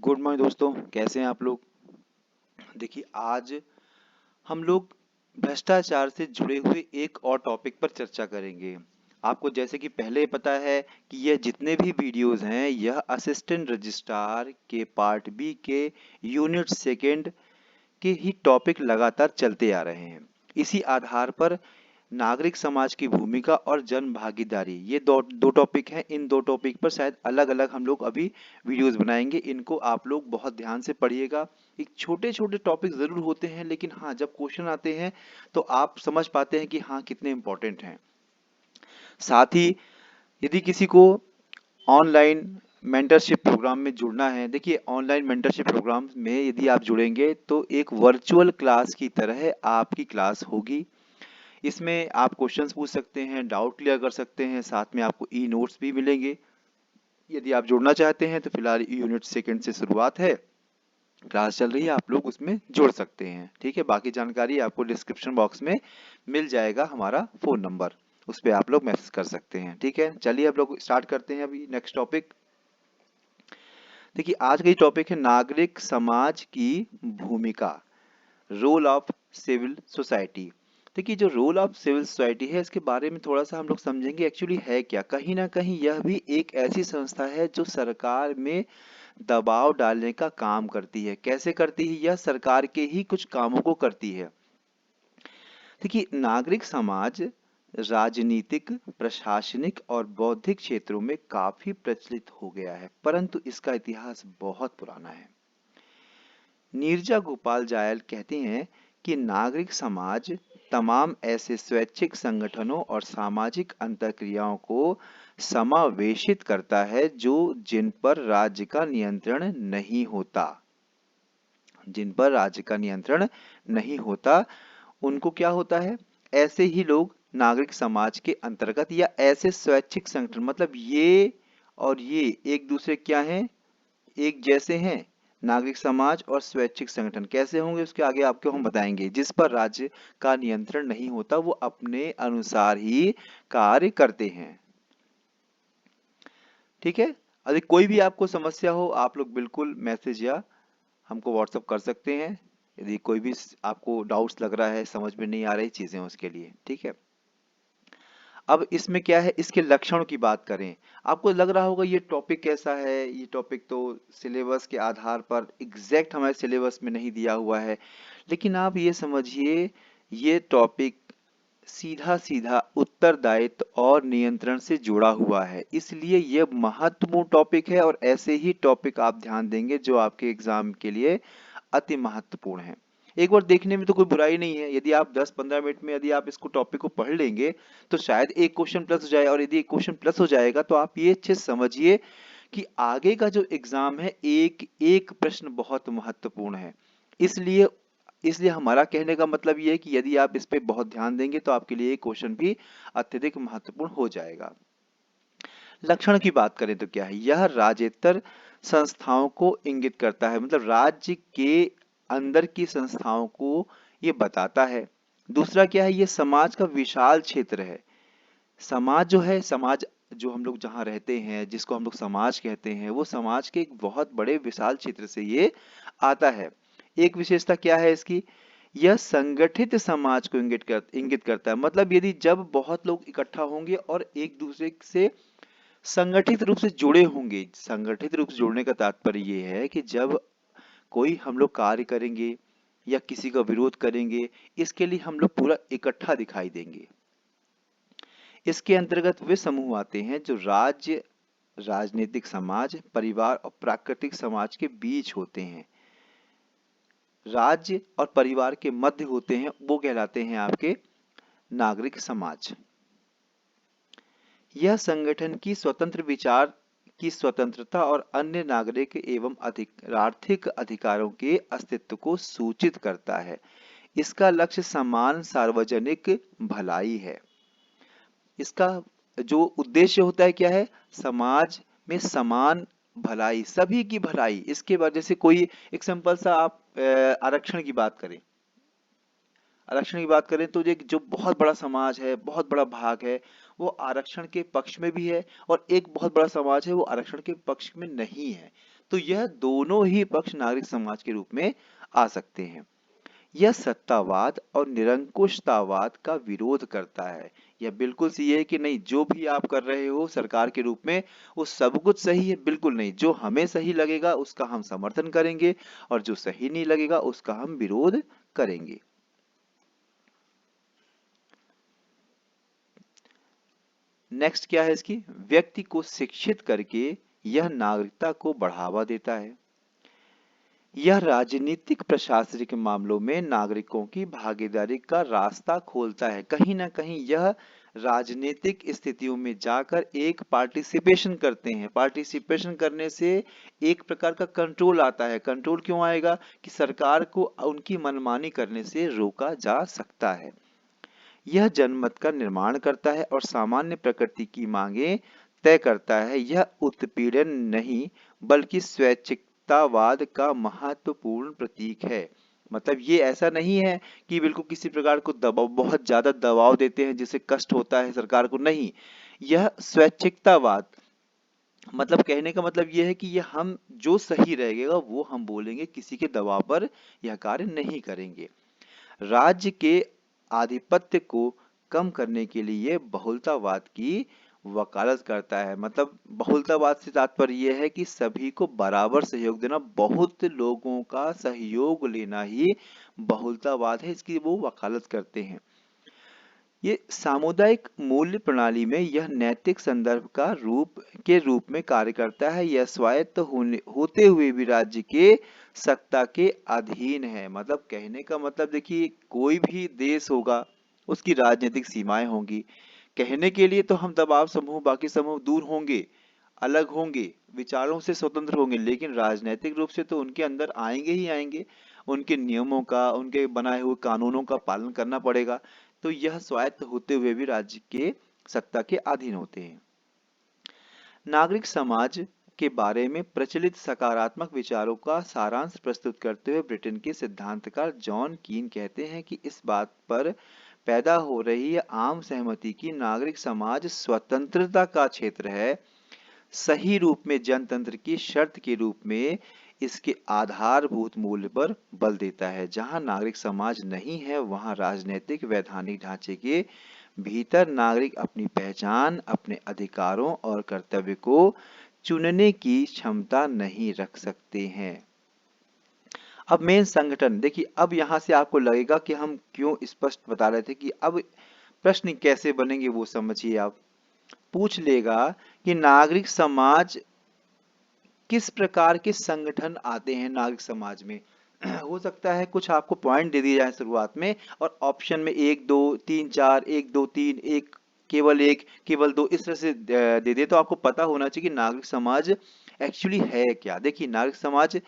Good morning दोस्तों, कैसे हैं आप लोग। देखिए, आज हम लोग भ्रष्टाचार से जुड़े हुए एक और टॉपिक पर चर्चा करेंगे। आपको जैसे कि पहले पता है कि यह जितने भी वीडियोस हैं यह असिस्टेंट रजिस्ट्रार के पार्ट बी के यूनिट सेकंड के ही टॉपिक लगातार चलते आ रहे हैं। इसी आधार पर नागरिक समाज की भूमिका और जन भागीदारी, ये दो टॉपिक हैं। इन दो टॉपिक पर शायद अलग अलग हम लोग अभी वीडियोस बनाएंगे। इनको आप लोग बहुत ध्यान से पढ़िएगा। एक छोटे छोटे टॉपिक जरूर होते हैं, लेकिन हाँ, जब क्वेश्चन आते हैं तो आप समझ पाते हैं कि हाँ, कितने इंपॉर्टेंट हैं। साथ ही यदि किसी को ऑनलाइन मेंटरशिप प्रोग्राम में जुड़ना है, देखिए ऑनलाइन मेंटरशिप प्रोग्राम में यदि आप जुड़ेंगे तो एक वर्चुअल क्लास की तरह आपकी क्लास होगी। इसमें आप क्वेश्चंस पूछ सकते हैं, डाउट क्लियर कर सकते हैं, साथ में आपको ई नोट्स भी मिलेंगे। यदि आप जुड़ना चाहते हैं तो फिलहाल यूनिट सेकंड से शुरुआत है, क्लास चल रही है, आप लोग उसमें जुड़ सकते हैं। ठीक है, बाकी जानकारी आपको डिस्क्रिप्शन बॉक्स में मिल जाएगा, हमारा फोन नंबर, उस पर आप लोग मैसेज कर सकते हैं। ठीक है, चलिए अब लोग स्टार्ट करते हैं अभी नेक्स्ट टॉपिक। देखिए, आज का टॉपिक है नागरिक समाज की भूमिका, रोल ऑफ सिविल सोसाइटी। देखिए, जो रोल ऑफ सिविल सोसाइटी है इसके बारे में थोड़ा सा हम लोग समझेंगे। एक्चुअली है क्या, कहीं ना कहीं यह भी एक ऐसी संस्था है जो सरकार में दबाव डालने का काम करती है। कैसे करती है, यह सरकार के ही कुछ कामों को करती है। देखिए, नागरिक समाज राजनीतिक, प्रशासनिक और बौद्धिक क्षेत्रों में काफी प्रचलित हो गया है, परंतु इसका इतिहास बहुत पुराना है। नीरजा गोपाल जायल कहते हैं कि नागरिक समाज तमाम ऐसे स्वैच्छिक संगठनों और सामाजिक अंतःक्रियाओं को समावेशित करता है जो जिन पर राज्य का नियंत्रण नहीं होता। जिन पर राज्य का नियंत्रण नहीं होता उनको क्या होता है, ऐसे ही लोग नागरिक समाज के अंतर्गत, या ऐसे स्वैच्छिक संगठन, मतलब ये और ये एक दूसरे क्या हैं, एक जैसे हैं। नागरिक समाज और स्वैच्छिक संगठन कैसे होंगे उसके आगे आपको हम बताएंगे। जिस पर राज्य का नियंत्रण नहीं होता वो अपने अनुसार ही कार्य करते हैं। ठीक है, यदि कोई भी आपको समस्या हो आप लोग बिल्कुल मैसेज या हमको व्हाट्सअप कर सकते हैं। यदि कोई भी आपको डाउट्स लग रहा है, समझ में नहीं आ रही चीजें उसके लिए। ठीक है, अब इसमें क्या है, इसके लक्षणों की बात करें। आपको लग रहा होगा ये टॉपिक कैसा है, ये टॉपिक तो सिलेबस के आधार पर एग्जैक्ट हमारे सिलेबस में नहीं दिया हुआ है, लेकिन आप ये समझिए ये टॉपिक सीधा सीधा उत्तरदायित्व और नियंत्रण से जुड़ा हुआ है, इसलिए यह महत्वपूर्ण टॉपिक है। और ऐसे ही टॉपिक आप ध्यान देंगे जो आपके एग्जाम के लिए अति महत्वपूर्ण है। एक बार देखने में तो कोई बुराई नहीं है, यदि आप 10-15 मिनट में यदि आप इसको टॉपिक को पढ़ लेंगे तो शायद एक क्वेश्चन प्लस हो जाए, और यदि एक क्वेश्चन प्लस हो जाएगा तो आप ये अच्छे से समझिए कि आगे का जो एग्जाम है एक एक प्रश्न बहुत महत्वपूर्ण है। इसलिए इसलिए हमारा कहने का मतलब ये है कि यदि आप इस पे बहुत ध्यान देंगे तो आपके लिए क्वेश्चन भी अत्यधिक महत्वपूर्ण हो जाएगा। लक्षण की बात करें तो क्या है, यह राज्येतर संस्थाओं को इंगित करता है, मतलब राज्य के अंदर की संस्थाओं को ये बताता है। दूसरा क्या है, ये समाज का विशाल क्षेत्र है। समाज जो है, समाज जो हम लोग जहाँ रहते हैं जिसको हम लोग समाज कहते हैं, वो समाज के एक बहुत बड़े विशाल क्षेत्र से ये आता है। एक विशेषता क्या है इसकी, यह संगठित समाज को इंगित करता है, मतलब यदि जब बहुत लोग इकट्ठा होंगे और एक दूसरे से संगठित रूप से जुड़े होंगे। संगठित रूप से जुड़ने का तात्पर्य ये है कि जब कोई हम लोग कार्य करेंगे या किसी का विरोध करेंगे, इसके लिए हम लोग पूरा इकट्ठा दिखाई देंगे। इसके अंतर्गत वे समूह आते हैं जो राज्य, राजनीतिक समाज, परिवार और प्राकृतिक समाज के बीच होते हैं। राज्य और परिवार के मध्य होते हैं, वो कहलाते हैं आपके नागरिक समाज। यह संगठन की स्वतंत्र विचार की स्वतंत्रता और अन्य नागरिक एवं आर्थिक अधिकारों के अस्तित्व को सूचित करता है। इसका लक्ष्य समान सार्वजनिक भलाई है। इसका जो उद्देश्य होता है क्या है, समाज में समान भलाई, सभी की भलाई। इसके वजह से कोई एक सिंपल सा आप आरक्षण की बात करें, आरक्षण की बात करें तो एक जो बहुत बड़ा समाज है, बहुत बड़ा भाग है, वो आरक्षण के पक्ष में भी है और एक बहुत बड़ा समाज है वो आरक्षण के पक्ष में नहीं है। तो यह दोनों ही पक्ष नागरिक समाज के रूप में आ सकते हैं। यह सत्तावाद और निरंकुशतावाद का विरोध करता है। यह बिल्कुल सही है कि नहीं, जो भी आप कर रहे हो सरकार के रूप में वो सब कुछ सही है, बिल्कुल नहीं। जो हमें सही लगेगा उसका हम समर्थन करेंगे और जो सही नहीं लगेगा उसका हम विरोध करेंगे। नेक्स्ट क्या है इसकी, व्यक्ति को शिक्षित करके यह नागरिकता को बढ़ावा देता है। यह राजनीतिक प्रशासनिक मामलों में नागरिकों की भागीदारी का रास्ता खोलता है। कहीं ना कहीं यह राजनीतिक स्थितियों में जाकर एक पार्टिसिपेशन करते हैं। पार्टिसिपेशन करने से एक प्रकार का कंट्रोल आता है। कंट्रोल क्यों आएगा कि सरकार को उनकी मनमानी करने से रोका जा सकता है। यह जनमत का निर्माण करता है और सामान्य प्रकृति की मांगे तय करता है। यह उत्पीड़न नहीं बल्कि स्वैच्छिकतावाद का महत्वपूर्ण प्रतीक है। मतलब ये ऐसा नहीं है कि बिल्कुल किसी प्रकार को दबाव, बहुत ज्यादा दबाव देते हैं जिससे कष्ट होता है सरकार को, नहीं। यह स्वैच्छिकतावाद मतलब कहने का मतलब यह है कि ये हम जो सही रहेगा वो हम बोलेंगे, किसी के दबाव पर यह कार्य नहीं करेंगे। राज्य के आधिपत्य को कम करने के लिए बहुलतावाद की वकालत करता है। मतलब बहुलतावाद से तात्पर्य यह है कि सभी को बराबर सहयोग देना, बहुत लोगों का सहयोग लेना ही बहुलतावाद है, इसकी वो वकालत करते हैं। ये सामुदायिक मूल्य प्रणाली में यह नैतिक संदर्भ के रूप में कार्य करता है। यह स्वायत्त होते हुए भी राज्य के सत्ता के अधीन है। मतलब कहने का मतलब देखिए, कोई भी देश होगा उसकी राजनीतिक सीमाएं होंगी। कहने के लिए तो हम दबाव समूह, बाकी समूह दूर होंगे, अलग होंगे, विचारों से स्वतंत्र होंगे, लेकिन राजनीतिक रूप से तो उनके अंदर आएंगे ही आएंगे। उनके नियमों का, उनके बनाए हुए कानूनों का पालन करना पड़ेगा। तो यह स्वायत्त होते हुए भी राज्य के सत्ता के अधीन होते हैं। नागरिक समाज के बारे में प्रचलित सकारात्मक विचारों का सारांश प्रस्तुत करते हुए ब्रिटेन के सिद्धांतकार जॉन कीन कहते हैं कि इस बात पर पैदा हो रही है आम सहमति की नागरिक समाज स्वतंत्रता का क्षेत्र है, सही रूप में जनतंत्र की शर्त के रूप में इसके आधारभूत मूल्य पर बल देता है। जहां नागरिक समाज नहीं है वहां राजनीतिक वैधानिक ढांचे के भीतर नागरिक अपनी पहचान, अपने अधिकारों और कर्तव्य को चुनने की क्षमता नहीं रख सकते हैं। अब मेन संगठन देखिए, अब यहां से आपको लगेगा कि हम क्यों स्पष्ट बता रहे थे कि अब प्रश्न कैसे बनेंगे वो समझिए। आप पूछ लेगा कि नागरिक समाज किस प्रकार के संगठन आते हैं नागरिक समाज में। हो सकता है कुछ आपको पॉइंट दे दिए जाए शुरुआत में और ऑप्शन में 1 2 3 4, 1 2 3, एक केवल दो, इस तरह से दे दे, तो आपको पता होना चाहिए कि नागरिक समाज एक्चुअली है क्या। देखिए, नागरिक समाज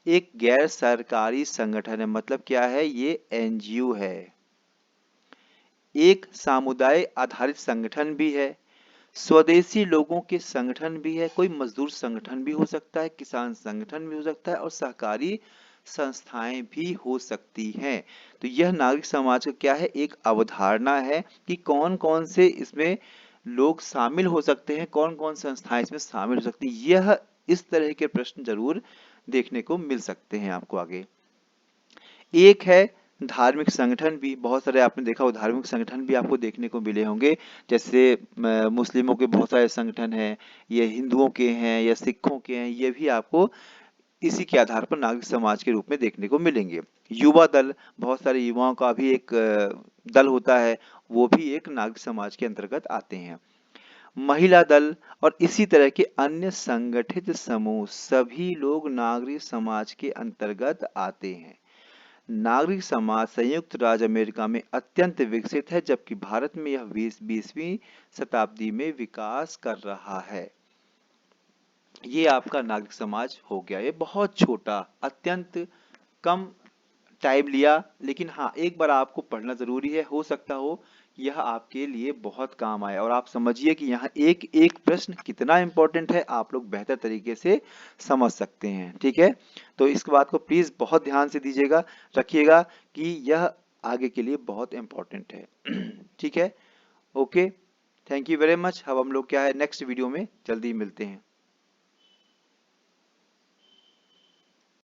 एक गैर सरकारी संगठन है। मतलब क्या है, ये एनजीओ है, एक समुदाय आधारित संगठन भी है, स्वदेशी लोगों के संगठन भी है, कोई मजदूर संगठन भी हो सकता है, किसान संगठन भी हो सकता है और सहकारी संस्थाएं भी हो सकती हैं। तो यह नागरिक समाज का क्या है, एक अवधारणा है कि कौन कौन से इसमें लोग शामिल हो सकते हैं, कौन कौन संस्थाएं इसमें शामिल हो सकती हैं। यह इस तरह के प्रश्न जरूर देखने को मिल सकते हैं आपको आगे। एक है धार्मिक संगठन भी, बहुत सारे आपने देखा हो धार्मिक संगठन भी आपको देखने को मिले होंगे। जैसे मुस्लिमों के बहुत सारे संगठन हैं, ये हिंदुओं के हैं या सिखों के हैं, ये भी आपको इसी के आधार पर नागरिक समाज के रूप में देखने को मिलेंगे। युवा दल, बहुत सारे युवाओं का भी एक दल होता है, वो भी एक नागरिक समाज के अंतर्गत आते हैं। महिला दल और इसी तरह के अन्य संगठित समूह, सभी लोग नागरिक समाज के अंतर्गत आते हैं। नागरिक समाज संयुक्त राज्य अमेरिका में अत्यंत विकसित है, जबकि भारत में यह 20वीं शताब्दी में विकास कर रहा है। ये आपका नागरिक समाज हो गया। ये बहुत छोटा, अत्यंत कम टाइम लिया, लेकिन हाँ एक बार आपको पढ़ना जरूरी है। हो सकता हो यह आपके लिए बहुत काम आए और आप समझिए कि यहाँ एक एक प्रश्न कितना इंपॉर्टेंट है, आप लोग बेहतर तरीके से समझ सकते हैं। ठीक है, तो इस बात को प्लीज बहुत ध्यान से दीजिएगा, रखिएगा कि यह आगे के लिए बहुत इंपॉर्टेंट है। ठीक है, okay. Thank you very much. अब हम लोग क्या है नेक्स्ट वीडियो में जल्दी मिलते हैं।